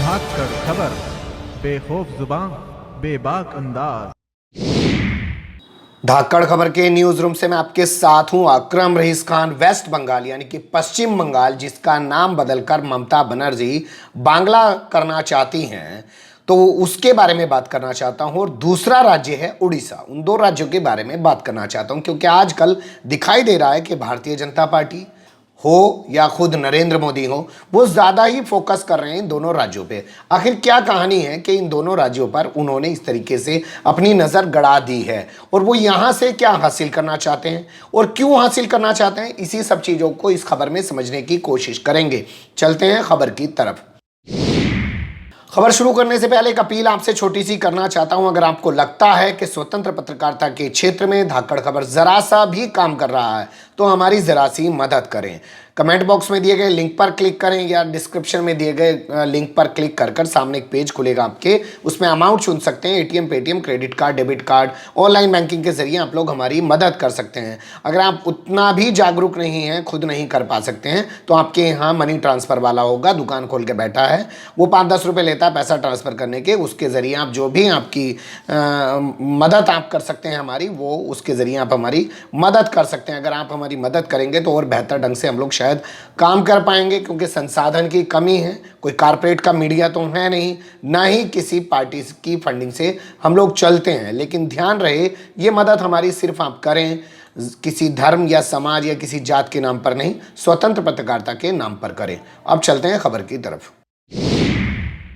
धाकड़ खबर, बेखौफ जुबान, बेबाक अंदाज। धाकड़ खबर के न्यूज रूम से मैं आपके साथ हूं अकरम रईस खान। वेस्ट बंगाल यानी कि पश्चिम बंगाल, जिसका नाम बदलकर ममता बनर्जी बांग्ला करना चाहती हैं, तो उसके बारे में बात करना चाहता हूं। और दूसरा राज्य है उड़ीसा। उन दो राज्यों के बारे में बात करना चाहता हूं क्योंकि आजकल दिखाई दे रहा है कि भारतीय जनता पार्टी हो या खुद नरेंद्र मोदी हो, वो ज़्यादा ही फोकस कर रहे हैं इन दोनों राज्यों पे। आखिर क्या कहानी है कि इन दोनों राज्यों पर उन्होंने इस तरीके से अपनी नज़र गड़ा दी है, और वो यहाँ से क्या हासिल करना चाहते हैं और क्यों हासिल करना चाहते हैं, इसी सब चीज़ों को इस खबर में समझने की कोशिश करेंगे। चलते हैं खबर की तरफ। खबर शुरू करने से पहले एक अपील आपसे छोटी सी करना चाहता हूं। अगर आपको लगता है कि स्वतंत्र पत्रकारिता के क्षेत्र में धाकड़ खबर जरा सा भी काम कर रहा है, तो हमारी जरा सी मदद करें। कमेंट बॉक्स में दिए गए लिंक पर क्लिक करें या डिस्क्रिप्शन में दिए गए लिंक पर क्लिक कर सामने एक पेज खुलेगा आपके, उसमें अमाउंट चुन सकते हैं। ATM, Paytm, credit card, debit card, online banking के जरिए आप लोग हमारी मदद कर सकते हैं। अगर आप उतना भी जागरूक नहीं हैं, खुद नहीं कर पा सकते हैं, तो आपके यहाँ मनी ट्रांसफ़र वाला होगा, दुकान खोल के बैठा है, वो 5-10 रुपये लेता है पैसा ट्रांसफ़र करने के। उसके ज़रिए आप जो भी आपकी मदद आप कर सकते हैं हमारी, वो उसके ज़रिए आप हमारी मदद कर सकते हैं। अगर आप हमारी मदद करेंगे तो और बेहतर ढंग से हम लोग शायद काम कर पाएंगे, क्योंकि संसाधन की कमी है। कोई कारपोरेट का मीडिया तो है नहीं, ना ही किसी पार्टी की फंडिंग से हम लोग चलते हैं। लेकिन ध्यान रहे, ये मदद हमारी सिर्फ आप करें किसी धर्म या समाज या किसी जात के नाम पर नहीं, स्वतंत्र पत्रकारिता के नाम पर करें। अब चलते हैं खबर की तरफ।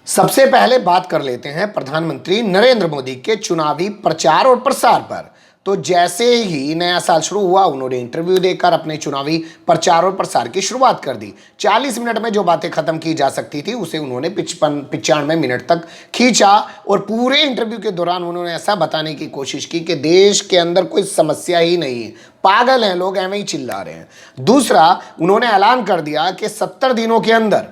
सबसे पहले बात कर लेते हैं प्रधानमंत्री नरेंद्र मोदी के चुनावी प्रचार और प्रसार पर। तो जैसे ही नया साल शुरू हुआ, उन्होंने इंटरव्यू देकर अपने चुनावी प्रचार और प्रसार की शुरुआत कर दी। 40 मिनट में जो बातें खत्म की जा सकती थी, उसे उन्होंने 95 मिनट तक खींचा। और पूरे इंटरव्यू के दौरान उन्होंने ऐसा बताने की कोशिश की कि देश के अंदर कोई समस्या ही नहीं है, पागल हैं लोग, एवं ही चिल्ला रहे हैं। दूसरा, उन्होंने ऐलान कर दिया कि 70 दिनों के अंदर,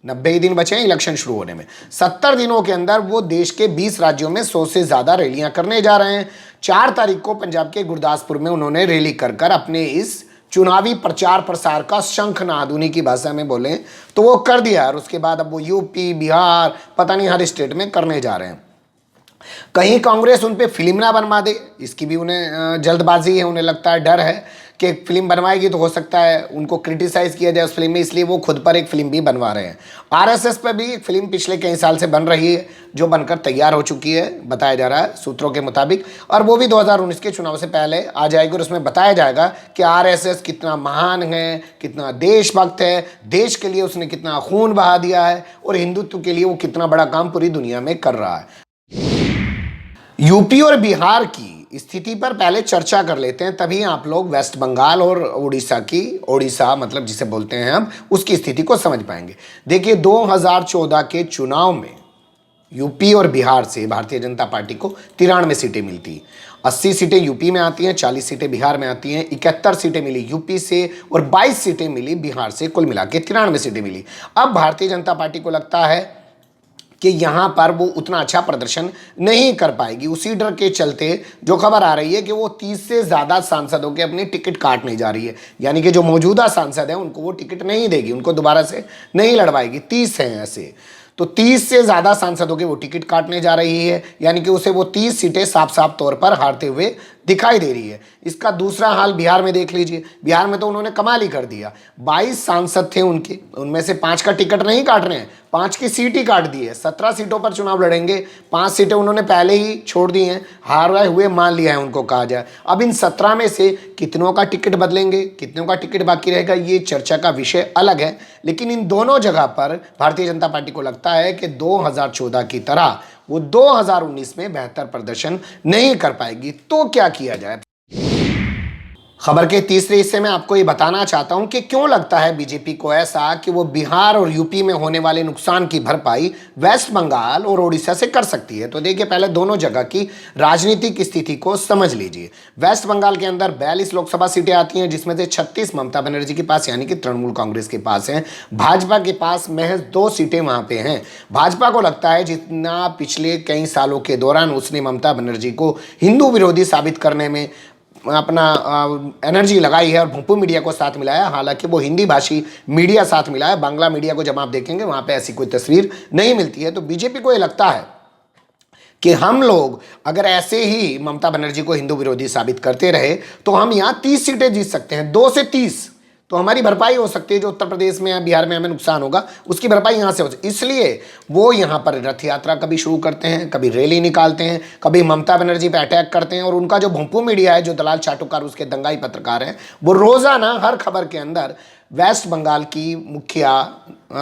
90 ही दिन बचे हैं इलेक्शन शुरू होने में, 70 दिनों के अंदर वो देश के 20 राज्यों में 100 से ज़्यादा रैलियां करने जा रहे हैं। 4 तारीख को पंजाब के गुरदासपुर में उन्होंने रैली कर अपने इस चुनावी प्रचार प्रसार का शंखनाद, उन्हीं की भाषा में बोले तो वो कर दिया। और उसके बाद अब वो यूपी, बिहार, पता नहीं हर स्टेट में करने जा रहे हैं। कहीं कांग्रेस उन पे फिल्म ना बनवा दे, इसकी भी उन्हें जल्दबाजी है। उन्हें लगता है, डर है कि एक फिल्म बनवाएगी तो हो सकता है उनको क्रिटिसाइज किया जाए उस फिल्म में, इसलिए वो खुद पर एक फिल्म भी बनवा रहे हैं। आरएसएस पर भी एक फिल्म पिछले कई साल से बन रही है, जो बनकर तैयार हो चुकी है, बताया जा रहा है सूत्रों के मुताबिक, और वो भी 2019 के चुनाव से पहले आ जाएगी। और उसमें बताया जाएगा कि आरएसएस कितना महान है, कितना देशभक्त है, देश के लिए उसने कितना खून बहा दिया है, और हिंदुत्व के लिए वो कितना बड़ा काम पूरी दुनिया में कर रहा है। यूपी और बिहार की स्थिति पर पहले चर्चा कर लेते हैं, तभी आप लोग वेस्ट बंगाल और उड़ीसा मतलब जिसे बोलते हैं हम, उसकी स्थिति को समझ पाएंगे। देखिए, 2014 के चुनाव में यूपी और बिहार से भारतीय जनता पार्टी को 93 सीटें मिलती। 80 सीटें यूपी में आती हैं, 40 सीटें बिहार में आती हैं। 71 सीटें मिली यूपी से और 22 सीटें मिली बिहार से, कुल मिला के 93 सीटें मिली। अब भारतीय जनता पार्टी को लगता है कि यहाँ पर वो उतना अच्छा प्रदर्शन नहीं कर पाएगी। उसी डर के चलते जो खबर आ रही है कि वो 30 से ज़्यादा सांसदों के अपनी टिकट काटने जा रही है, यानी कि जो मौजूदा सांसद हैं उनको वो टिकट नहीं देगी, उनको दोबारा से नहीं लड़वाएगी। 30 हैं ऐसे, तो 30 से ज़्यादा सांसदों के वो टिकट काटने जा रही है, यानी कि उसे वो 30 सीटें साफ साफ तौर पर हारते हुए दिखाई दे रही है। इसका दूसरा हाल बिहार में देख लीजिए। बिहार में तो उन्होंने कमाल ही कर दिया। 22 सांसद थे उनके, उनमें से 5 का टिकट नहीं काट रहे हैं, 5 की सीट ही काट दी है। 17 सीटों पर चुनाव लड़ेंगे, 5 सीटें उन्होंने पहले ही छोड़ दी हैं, हारे हुए मान लिया है उनको, कहा जाए। अब इन 17 में से कितनों का टिकट बदलेंगे, कितनों का टिकट बाकी रहेगा, ये चर्चा का विषय अलग है। लेकिन इन दोनों जगह पर भारतीय जनता पार्टी को लगता है कि 2014 की तरह वो 2019 में बेहतर प्रदर्शन नहीं कर पाएगी। तो क्या किया जाए? खबर के तीसरे हिस्से में आपको ये बताना चाहता हूं कि क्यों लगता है बीजेपी को ऐसा कि वो बिहार और यूपी में होने वाले नुकसान की भरपाई वेस्ट बंगाल और ओडिशा से कर सकती है। तो देखिए, पहले दोनों जगह की राजनीतिक स्थिति को समझ लीजिए। वेस्ट बंगाल के अंदर 42 लोकसभा सीटें आती हैं, जिसमें से 36 ममता बनर्जी के पास यानी कि तृणमूल कांग्रेस के पास हैं। भाजपा के पास महज 2 सीटें वहां पे हैं। भाजपा को लगता है जितना पिछले कई सालों के दौरान उसने ममता बनर्जी को हिंदू विरोधी साबित करने में अपना एनर्जी लगाई है और भोंपू मीडिया को साथ मिलाया, हालांकि वो हिंदी भाषी मीडिया साथ मिला है। बांग्ला मीडिया को जब आप देखेंगे वहाँ पे ऐसी कोई तस्वीर नहीं मिलती है। तो बीजेपी को ये लगता है कि हम लोग अगर ऐसे ही ममता बनर्जी को हिंदू विरोधी साबित करते रहे तो हम यहाँ 30 सीटें जीत सकते हैं, 2 से 30, तो हमारी भरपाई हो सकती है। जो उत्तर प्रदेश में या बिहार में हमें नुकसान होगा उसकी भरपाई यहाँ से हो सकती है। इसलिए वो यहाँ पर रथ यात्रा कभी शुरू करते हैं, कभी रैली निकालते हैं, कभी ममता बनर्जी पे अटैक करते हैं। और उनका जो भोंपू मीडिया है, जो दलाल चाटुकार उसके दंगाई पत्रकार हैं, वो रोजाना हर खबर के अंदर वेस्ट बंगाल की मुखिया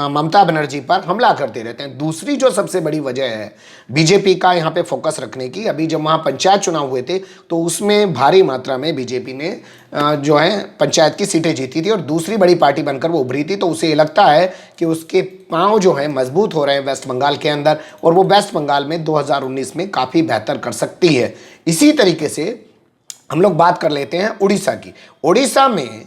ममता बनर्जी पर हमला करते रहते हैं। दूसरी जो सबसे बड़ी वजह है बीजेपी का यहाँ पे फोकस रखने की, अभी जब वहाँ पंचायत चुनाव हुए थे तो उसमें भारी मात्रा में बीजेपी ने जो है पंचायत की सीटें जीती थी और दूसरी बड़ी पार्टी बनकर वो उभरी थी। तो उसे ये लगता है कि उसके पांव जो है मजबूत हो रहे हैं वेस्ट बंगाल के अंदर, और वो वेस्ट बंगाल में 2019 में काफ़ी बेहतर कर सकती है। इसी तरीके से हम लोग बात कर लेते हैं उड़ीसा की। उड़ीसा में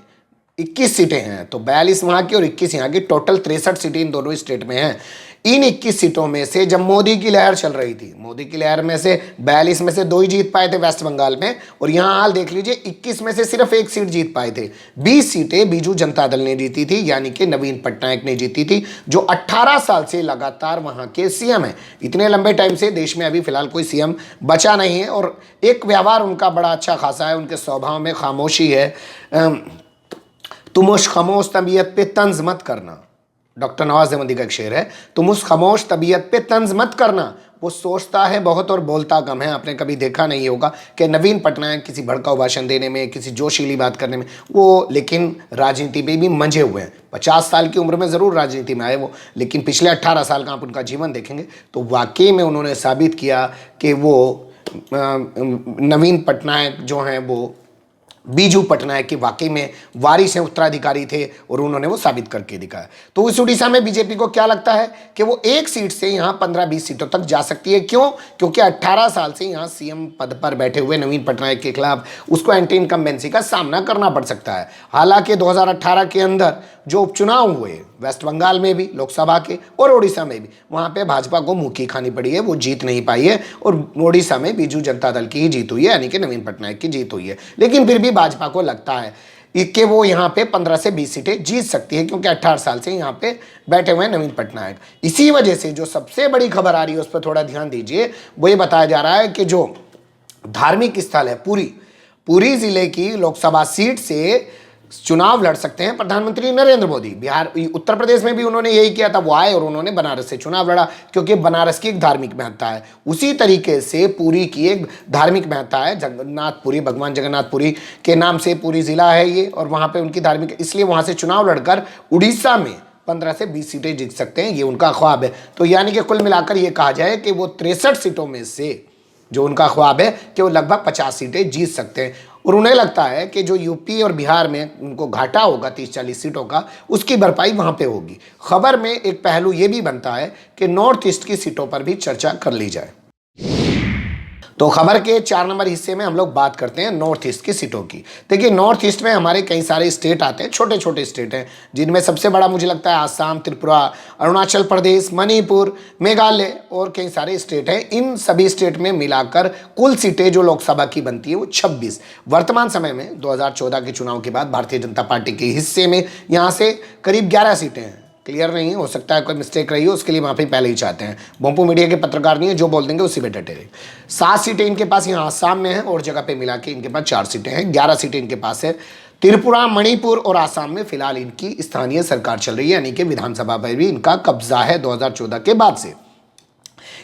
21 सीटें हैं, तो 42 वहाँ की और 21 यहाँ की, टोटल 63 सीटें इन दोनों स्टेट में हैं। इन 21 सीटों में से जब मोदी की लहर चल रही थी, मोदी की लहर में से 42 में से 2 ही जीत पाए थे वेस्ट बंगाल में, और यहाँ हाल देख लीजिए 21 में से सिर्फ 1 सीट जीत पाए थे। 20 सीटें बीजू जनता दल ने जीती थी, यानी कि नवीन पटनायक ने जीती थी, जो 18 साल से लगातार वहाँ के सीएम हैं। इतने लंबे टाइम से देश में अभी फिलहाल कोई सीएम बचा नहीं है, और एक व्यवहार उनका बड़ा अच्छा खासा है, उनके स्वभाव में खामोशी है। तुम उस खामोश तबीयत पे तंज मत करना, डॉक्टर नवाज अहमदी का एक शेर है, तुम उस खामोश तबीयत पे तंज मत करना। वो सोचता है बहुत और बोलता कम है। आपने कभी देखा नहीं होगा कि नवीन पटनायक किसी भड़काऊ भाषण देने में, किसी जोशीली बात करने में, वो लेकिन राजनीति में भी मंझे हुए हैं। 50 साल की उम्र में ज़रूर राजनीति में आए वो, लेकिन पिछले 18 साल का आप उनका जीवन देखेंगे तो वाकई में उन्होंने साबित किया कि वो नवीन पटनायक जो हैं वो बीजू पटनायक के वाकई में वारिस हैं, उत्तराधिकारी थे, और उन्होंने वो साबित करके दिखाया। तो इस उड़ीसा में बीजेपी को क्या लगता है कि वो 1 सीट से यहाँ 15-20 सीटों तक जा सकती है। क्यों? क्योंकि 18 साल से यहाँ सीएम पद पर बैठे हुए नवीन पटनायक के खिलाफ उसको एंटी इनकम्बेंसी का सामना करना पड़ सकता है। हालांकि 2018 के अंदर जो उपचुनाव हुए वेस्ट बंगाल में भी लोकसभा के और ओडिशा में भी, वहाँ पे भाजपा को मुँह की खानी पड़ी है, वो जीत नहीं पाई है, और ओडिशा में बीजू जनता दल की ही जीत हुई है, यानी कि नवीन पटनायक की जीत हुई है। लेकिन फिर भी भाजपा को लगता है कि वो यहाँ पे 15 से 20 सीटें जीत सकती है, क्योंकि 18 साल से यहाँ पे बैठे हुए हैं नवीन पटनायक। इसी वजह से जो सबसे बड़ी खबर आ रही है उस पर थोड़ा ध्यान दीजिए। वो ये बताया जा रहा है कि जो धार्मिक स्थल है पुरी जिले की लोकसभा सीट से चुनाव लड़ सकते हैं प्रधानमंत्री नरेंद्र मोदी। बिहार, उत्तर प्रदेश में भी उन्होंने यही किया था, वो आए और उन्होंने बनारस से चुनाव लड़ा, क्योंकि बनारस की एक धार्मिक महत्ता है। उसी तरीके से पुरी की एक धार्मिक महत्ता है, जगन्नाथपुरी, भगवान जगन्नाथपुरी के नाम से पुरी जिला है ये, और वहाँ पे उनकी धार्मिक, इसलिए वहाँ से चुनाव लड़कर उड़ीसा में 15 से 20 सीटें जीत सकते हैं, ये उनका ख्वाब है। तो यानी कि कुल मिलाकर ये कहा जाए कि वो 63 सीटों में से जो उनका ख्वाब है कि वो लगभग 50 सीटें जीत सकते हैं। और उन्हें लगता है कि जो यूपी और बिहार में उनको घाटा होगा 30-40 सीटों का, उसकी भरपाई वहाँ पे होगी। खबर में एक पहलू ये भी बनता है कि नॉर्थ ईस्ट की सीटों पर भी चर्चा कर ली जाए। तो खबर के 4 नंबर हिस्से में हम लोग बात करते हैं नॉर्थ ईस्ट की सीटों की। देखिए, नॉर्थ ईस्ट में हमारे कई सारे स्टेट आते हैं, छोटे छोटे स्टेट हैं, जिनमें सबसे बड़ा मुझे लगता है आसाम, त्रिपुरा, अरुणाचल प्रदेश, मणिपुर, मेघालय और कई सारे स्टेट हैं। इन सभी स्टेट में मिलाकर कुल सीटें जो लोकसभा की बनती है वो 26। वर्तमान समय में 2014 के चुनाव के बाद भारतीय जनता पार्टी के हिस्से में यहाँ से करीब 11 सीटें हैं। क्लियर नहीं हो सकता है कोई मिस्टेक रही हो, उसके लिए माफी पहले ही चाहते हैं। भोंपू मीडिया के पत्रकार नहीं है, जो बोल देंगे उसी पे डटे रहे। 7 सीटें इनके पास यहाँ आसाम में है, और जगह पे मिला के इनके पास 4 सीटें हैं। 11 सीटें इनके पास है त्रिपुरा, मणिपुर और आसाम में फिलहाल इनकी स्थानीय सरकार चल रही है, यानी कि विधानसभा पर भी इनका कब्जा है 2014 के बाद से।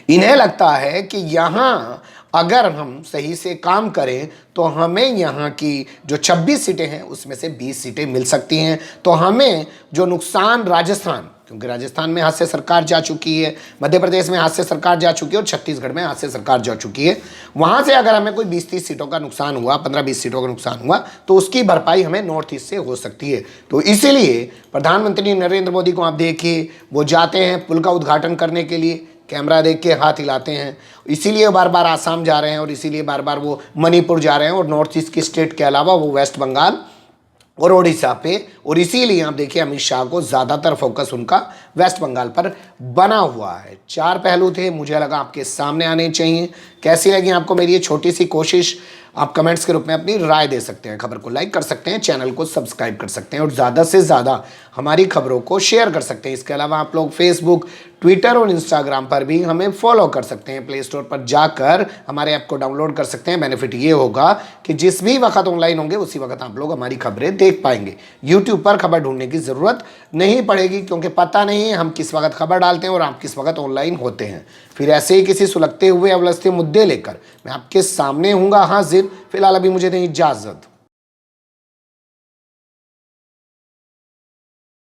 इन्हें लगता है कि यहाँ अगर हम सही से काम करें तो हमें यहाँ की जो 26 सीटें हैं उसमें से 20 सीटें मिल सकती हैं। तो हमें जो नुकसान राजस्थान, क्योंकि राजस्थान में हाथ से सरकार जा चुकी है, मध्य प्रदेश में हाथ से सरकार जा चुकी है और छत्तीसगढ़ में हाथ से सरकार जा चुकी है, वहाँ से अगर हमें कोई 20-30 सीटों का नुकसान हुआ, 15-20 सीटों का नुकसान हुआ, तो उसकी भरपाई हमें नॉर्थ ईस्ट से हो सकती है। तो इसीलिए प्रधानमंत्री नरेंद्र मोदी को आप देखिए, वो जाते हैं पुल का उद्घाटन करने के लिए, कैमरा देख के हाथ हिलाते हैं, इसीलिए बार बार आसाम जा रहे हैं, और इसीलिए बार बार वो मणिपुर जा रहे हैं, और नॉर्थ ईस्ट के स्टेट के अलावा वो वेस्ट बंगाल और ओडिशा पे, और इसीलिए आप देखिए अमित शाह को ज़्यादातर फोकस उनका वेस्ट बंगाल पर बना हुआ है। 4 पहलू थे, मुझे लगा आपके सामने आने चाहिए। कैसी लगी आपको मेरी ये छोटी सी कोशिश? आप कमेंट्स के रूप में अपनी राय दे सकते हैं, खबर को लाइक कर सकते हैं, चैनल को सब्सक्राइब कर सकते हैं और ज़्यादा से ज़्यादा हमारी खबरों को शेयर कर सकते हैं। इसके अलावा आप लोग फेसबुक, ट्विटर और इंस्टाग्राम पर भी हमें फॉलो कर सकते हैं। प्ले स्टोर पर जाकर हमारे ऐप को डाउनलोड कर सकते हैं। बेनिफिट ये होगा कि जिस भी वक्त ऑनलाइन होंगे उसी वक्त आप लोग हमारी खबरें देख पाएंगे। यूट्यूब पर खबर ढूंढने की ज़रूरत नहीं पड़ेगी, क्योंकि पता नहीं है हम किस वक्त खबर डालते हैं और आप किस वक्त ऑनलाइन होते हैं। फिर ऐसे ही किसी सुलगते हुए अवलसते मुद्दे लेकर मैं आपके सामने हूँगा हाजिर। फिलहाल अभी मुझे दें इजाज़त।